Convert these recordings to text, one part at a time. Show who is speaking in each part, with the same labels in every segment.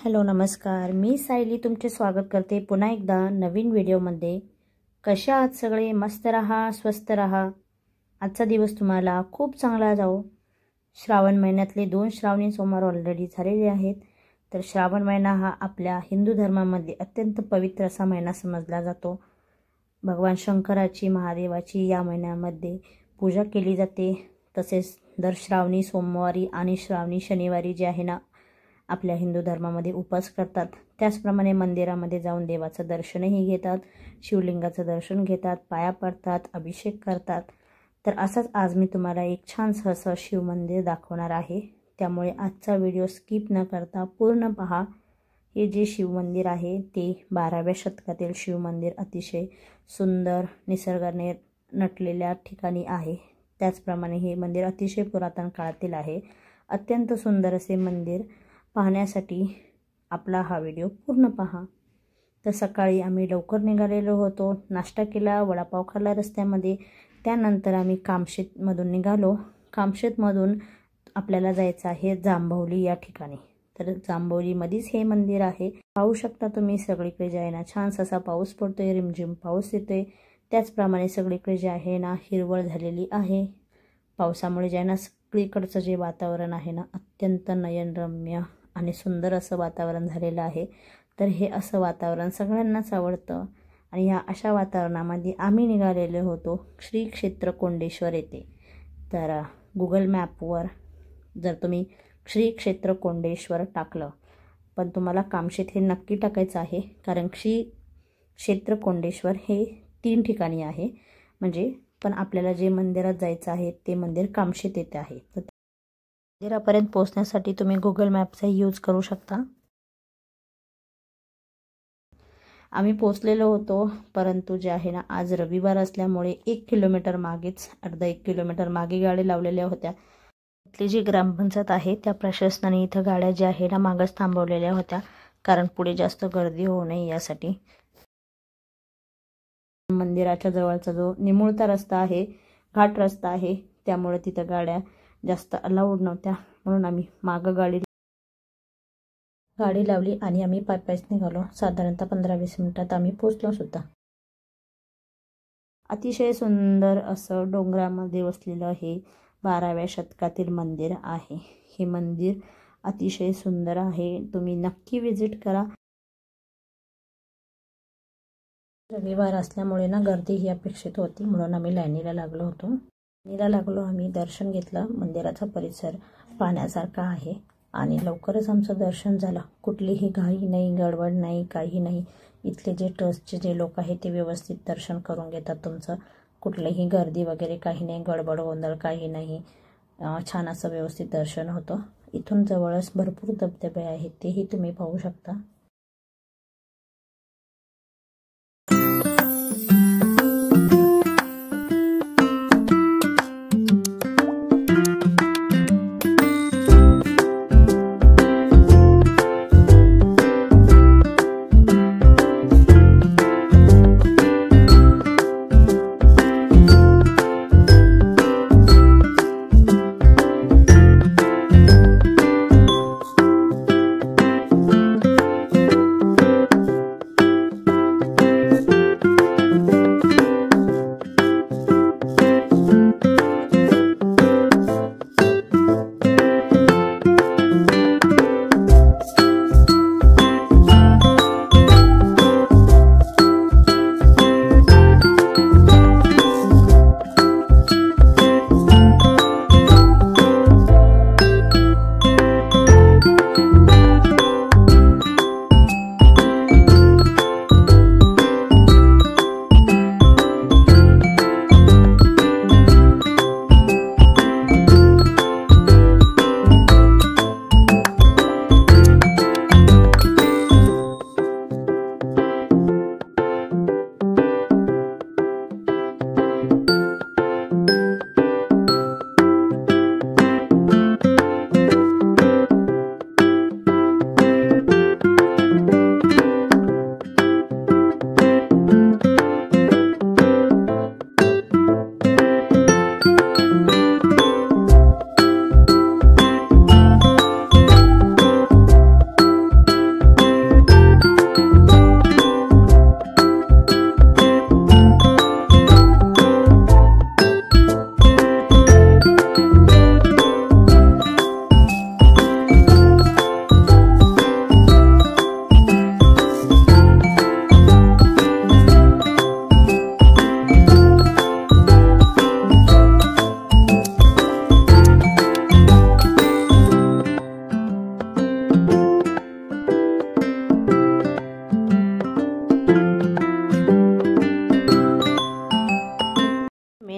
Speaker 1: Hello नमस्कार, मी सायली तुमचे स्वागत करते पुन्हा एकदा नवीन व्हिडिओमध्ये। कशा आहात सगळे? मस्त रहा, स्वस्थ रहा। आजचा दिवस तुम्हाला खूप चांगला जाओ। श्रावण महिन्यातले 2 श्रावणी सोमवार ऑलरेडी झालेले आहेत। तर श्रावण महिना हा आपल्या हिंदू धर्मामध्ये अत्यंत पवित्र असा महिना समजला जातो। भगवान शंकराची, महादेवाची या महिन्यामध्ये पूजा केली जाते। तसेच दर श्रावणी सोमवारी आणि श्रावणी शनिवारी जे आहे ना, आपल्या हिंदू धर्मामध्ये उपवास करतात। त्याचप्रमाणे मंदिरामध्ये जाऊन देवाचं दर्शनही घेतात, शिवलिंगाचं दर्शन घेतात, पाया पडतात, अभिषेक करतात। तर असंच आज मी तुम्हाला एक छानसं असं शिव मंदिर दाखवणार आहे। त्यामुळे आजचा व्हिडिओ स्किप न करता पूर्ण पहा। हे जे शिव मंदिर आहे ते 12व्या शतकातील शिव मंदिर अतिशय सुंदर निसर्गाने नटलेल्या ठिकाणी आहे। त्याचप्रमाणे हे मंदिर अतिशय पुरातन काळातील आहे। अत्यंत सुंदर असे मंदिर पाहण्यासाठी आपला हा व्हिडिओ पूर्ण पहा। तर सकाळी आम्ही लवकर निघालेलो होतो, नाश्ता केला, वडापाव खाल्ला रस्त्यामध्ये। त्यानंतर आम्ही कामशेतमधून निघालो। कामशेतमधून आपल्याला जायचं आहे जांभवली या ठिकाणी। तर जांभवलीमध्येच हे मंदिर आहे। पाहू शकता तुम्ही सगळीकडे जे आहे ना छानसा असा पाऊस पडतोय, रिमझिम पाऊस येतोय। त्याचप्रमाणे सगळीकडे जे आहे ना हिरवळ झालेली आहे। पावसामुळे जे आहे ना सगळीकडचं जे वातावरण आहे ना अत्यंत नयनरम्य आणि सुंदर असं वातावरण झालेलं आहे। तर हे असं वातावरण सगळ्यांनाच आवडतं आणि या अशा वातावरणामध्ये आम्ही निघालेलो होतो श्री क्षेत्र कोंडेश्वर येथे। तर गुगल मॅपवर जर तुम्ही श्री क्षेत्र कोंडेश्वर टाकलं, पण तुम्हाला कामशेत हे नक्की टाकायचं आहे, कारण श्री क्षेत्र कोंडेश्वर हे 3 ठिकाणी आहे। म्हणजे पण आपल्याला जे मंदिरात जायचं आहे ते मंदिर कामशेत येथे आहे। तर मंदिरापर्यंत पोहोचण्यासाठी तुम्ही गुगल मॅपचा यूज करू शकता। आम्ही पोहोचलेलो होतो, परंतु जे आहे ना आज रविवार असल्यामुळे 1 किलोमीटर मागेच, अर्धा 1 किलोमीटर मागे गाडी लावलेल्या होत्या। इथली जी ग्रामपंचायत आहे त्या प्रशासनाने इथं गाड्या ज्या आहे ना मागच थांबवलेल्या होत्या, कारण पुढे जास्त गर्दी होऊ नये यासाठी। मंदिराच्या जवळचा जो निमुळता रस्ता आहे, घाट रस्ता आहे, त्यामुळे तिथं गाड्या जास्त अलाउड नव्हत्या, म्हणून आम्ही मागं गाडी लावली आणि आम्ही पायपायच निघालो। साधारणतः 15-20 मिनिटात आम्ही पोहोचलो सुद्धा। अतिशय सुंदर असं डोंगरामध्ये वसलेलं हे 12व्या शतकातील मंदिर आहे। हे मंदिर अतिशय सुंदर आहे, तुम्ही नक्की विजिट करा। रविवार असल्यामुळे ना गर्दी ही अपेक्षित होती, म्हणून आम्ही लाईनीला लागलो होतो। आम्ही दर्शन घेतलं। मंदिराचा परिसर पाहण्यासारखा आहे आणि लवकरच आमचं दर्शन झालं। कुठलीही घाई नाही, गडबड नाही, काही नाही। इथले जे ट्रस्टचे जे लोक आहेत ते व्यवस्थित दर्शन करून घेतात तुमचं। कुठलीही गर्दी वगैरे काही नाही, गडबड गोंधळ काही नाही। छान असं व्यवस्थित दर्शन होतं। इथून जवळच भरपूर धबधबे आहेत, तेही तुम्ही पाहू शकता।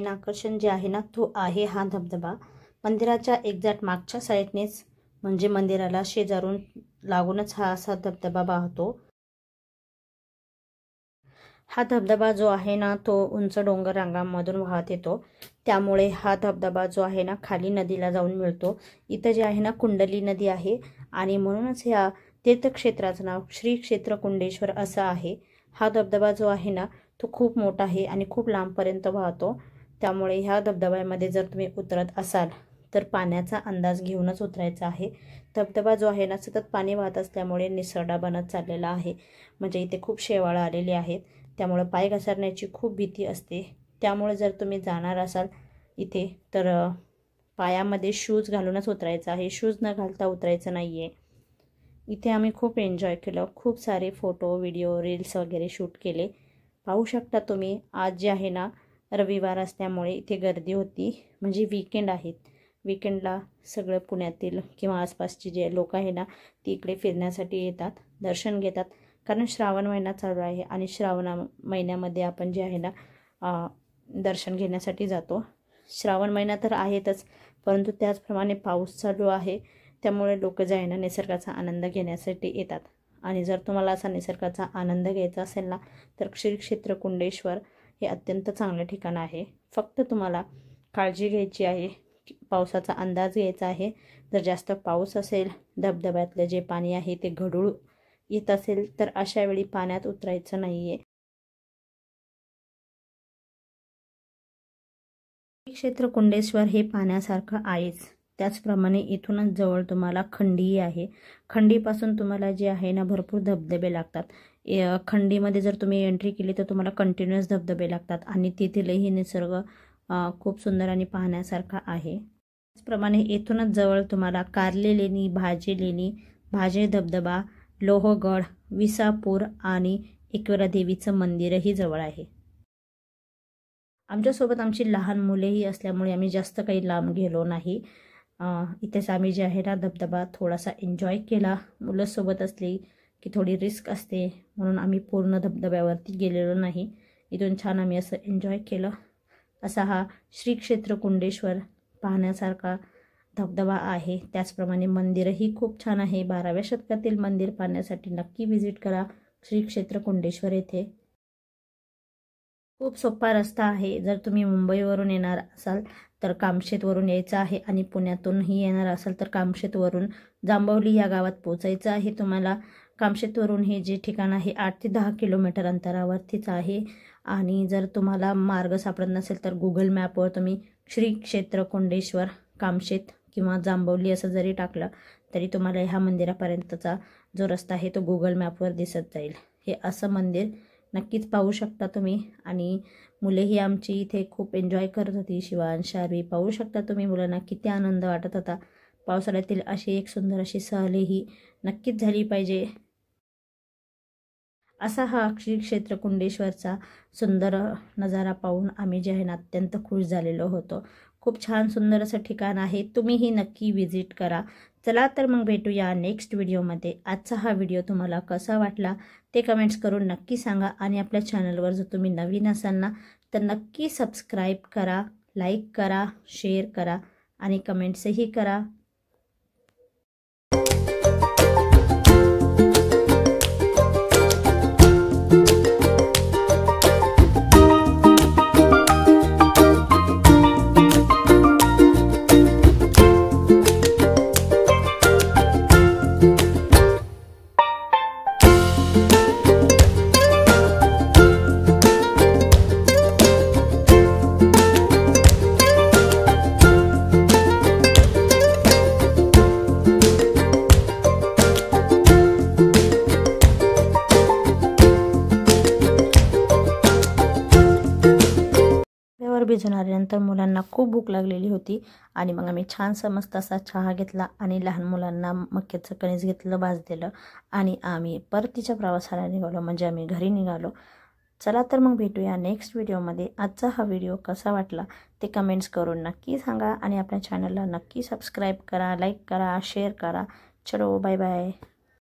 Speaker 1: मेन आकर्षण जे आहे ना तो आहे हा धबधबा। मंदिराच्या एक्झॅक्ट मागच्या साईडनेच म्हणजे मंदिराला शेजारून लागूनच हा असा धबधबा वाहतो। हा धबधबा जो आहे ना तो उंच डोंगर रांगांमधून वाहत येतो, त्यामुळे हा धबधबा जो आहे ना खाली नदीला जाऊन मिळतो। इथं जे आहे ना कुंडली नदी आहे आणि म्हणूनच ह्या तीर्थक्षेत्राचं नाव श्री क्षेत्र कुंडेश्वर असं आहे। हा धबधबा जो आहे ना तो खूप मोठा आहे आणि खूप लांबपर्यंत वाहतो, त्यामुळे ह्या धबधब्यामध्ये जर तुम्ही उतरत असाल तर पाण्याचा अंदाज घेऊनच उतरायचा आहे। धबधबा जो आहे ना सतत पाणी वाहत असल्यामुळे निसरडा बनत चाललेला आहे, म्हणजे इथे खूप शेवाळं आलेली आहेत, त्यामुळे पाय घसरण्याची खूप भीती असते। त्यामुळे जर तुम्ही जाणार असाल इथे तर पायामध्ये शूज घालूनच उतरायचं आहे, शूज न घालता उतरायचं नाही आहे। इथे आम्ही खूप एन्जॉय केलं, खूप सारे फोटो व्हिडिओ रील्स वगैरे शूट केले। पाहू शकता तुम्ही आज जे आहे ना रविवार असल्यामुळे इथे गर्दी होती, म्हणजे वीकेंड आहेत। वीकेंडला सगळं पुण्यातील किंवा आसपासचे जे लोक आहे ना ती इकडे फिरण्यासाठी येतात, दर्शन घेतात, कारण श्रावण महिना चालू आहे आणि श्रावण महिन्यामध्ये आपण जे आहे ना दर्शन घेण्यासाठी जातो। श्रावण महिना तर आहेतच, परंतु त्याचप्रमाणे पाऊस चालू आहे, त्यामुळे लोक जे आहे ना निसर्गाचा आनंद घेण्यासाठी येतात। आणि जर तुम्हाला असा निसर्गाचा आनंद घ्यायचा असेल ना तर श्री क्षेत्र कुंडेश्वर हे अत्यंत चांगले ठिकाण आहे। फक्त तुम्हाला काळजी घ्यायची आहे, पावसाचा अंदाज घ्यायचा आहे। जर जास्त पाऊस असेल, धबधब्यातलं जे पाणी आहे ते गढूळ येत असेल तर अशा वेळी पाण्यात उतरायचं नाहीये। क्षेत्र कुंडेश्वर हे पाण्यासारखं आहेच, त्याचप्रमाणे इथूनच जवळ तुम्हाला खंडीही आहे। खंडीपासून तुम्हाला जे आहे ना भरपूर धबधबे लागतात। खंडीमध्ये जर तुम्ही एंट्री केली तर तुम्हाला कंटिन्युअस धबधबे लागतात आणि तेथीलही निसर्ग खूप सुंदर आणि पाहण्यासारखा आहे। त्याचप्रमाणे इथूनच जवळ तुम्हाला कार्ले लेणी, भाजे लेणी, भाजे धबधबा, लोहगड, विसापूर आणि एकविरा देवीचं मंदिरही जवळ आहे। आमच्यासोबत आमची लहान मुलेही असल्यामुळे आम्ही जास्त काही लांब गेलो नाही। इथेच आम्ही जे आहे ना धबधबा थोडासा एन्जॉय केला। मुलं सोबत असली की थोडी रिस्क असते, म्हणून आम्ही पूर्ण धबधब्यावरती गेलेलो नाही। इथून छान आम्ही असं एन्जॉय केलं। असा हा श्री क्षेत्र कुंडेश्वर पाहण्यासारखा धबधबा आहे। त्याचप्रमाणे मंदिरही खूप छान आहे। 12व्या शतकातील मंदिर पाहण्यासाठी नक्की व्हिजिट करा श्री क्षेत्र कुंडेश्वर येथे। खूप सोपा रस्ता आहे। जर तुम्ही मुंबईवरून येणार असाल तर कामशेतवरून यायचं आहे आणि पुण्यातूनही येणार असाल तर कामशेतवरून जांभवली या गावात पोचायचं आहे तुम्हाला। कामशेतवरून हे जे ठिकाण आहे 8 ते 10 किलोमीटर अंतरावरतीच आहे। आणि जर तुम्हाला मार्ग सापडत नसेल तर गुगल मॅपवर तुम्ही श्री क्षेत्र कुंडेश्वर कामशेत किंवा जांभवली असं जरी टाकलं तरी तुम्हाला ह्या मंदिरापर्यंतचा जो रस्ता आहे तो गुगल मॅपवर दिसत जाईल। हे असं मंदिर नक्कीच पाहू शकता तुम्ही। आणि मुलेही आमची इथे खूप एन्जॉय करत होती। शिवांश, शार्वी, पाहू शकता तुम्ही मुलांना किती आनंद वाटत होता। पावसाळ्यातील अशी एक सुंदर अशी सहलीही नक्कीच झाली पाहिजे। असा हा श्री क्षेत्र कुंडेश्वरचा सुंदर नजारा पाहून आम्ही जे आहे ना अत्यंत खुश झालेलो होतो। खूप छान सुंदर असं ठिकाण आहे, तुम्हीही नक्की व्हिजिट करा। चला तर मग भेटूया नेक्स्ट व्हिडिओमध्ये। आजचा हा व्हिडिओ तुम्हाला कसा वाटला ते कमेंट्स करून नक्की सांगा। आणि आपल्या चॅनलवर जर तुम्ही नवीन असाल ना तर नक्की सबस्क्राईब करा, लाईक करा, शेअर करा आणि कमेंट्सही करा। भिजून आल्यानंतर मुलांना खूप भूक लागलेली होती आणि मग आम्ही छानसा मस्त असा चहा घेतला आणि लहान मुलांना मक्याचं कणीस घेतलं, भाजलेलं, आणि आम्ही परतीच्या प्रवासाला निघालो, म्हणजे आम्ही घरी निघालो। चला तर मग भेटूया नेक्स्ट व्हिडिओमध्ये। आजचा हा व्हिडिओ कसा वाटला ते कमेंट्स करून नक्की सांगा आणि आपल्या चॅनलला नक्की सबस्क्राईब करा, लाईक करा, शेअर करा। चलो बाय बाय।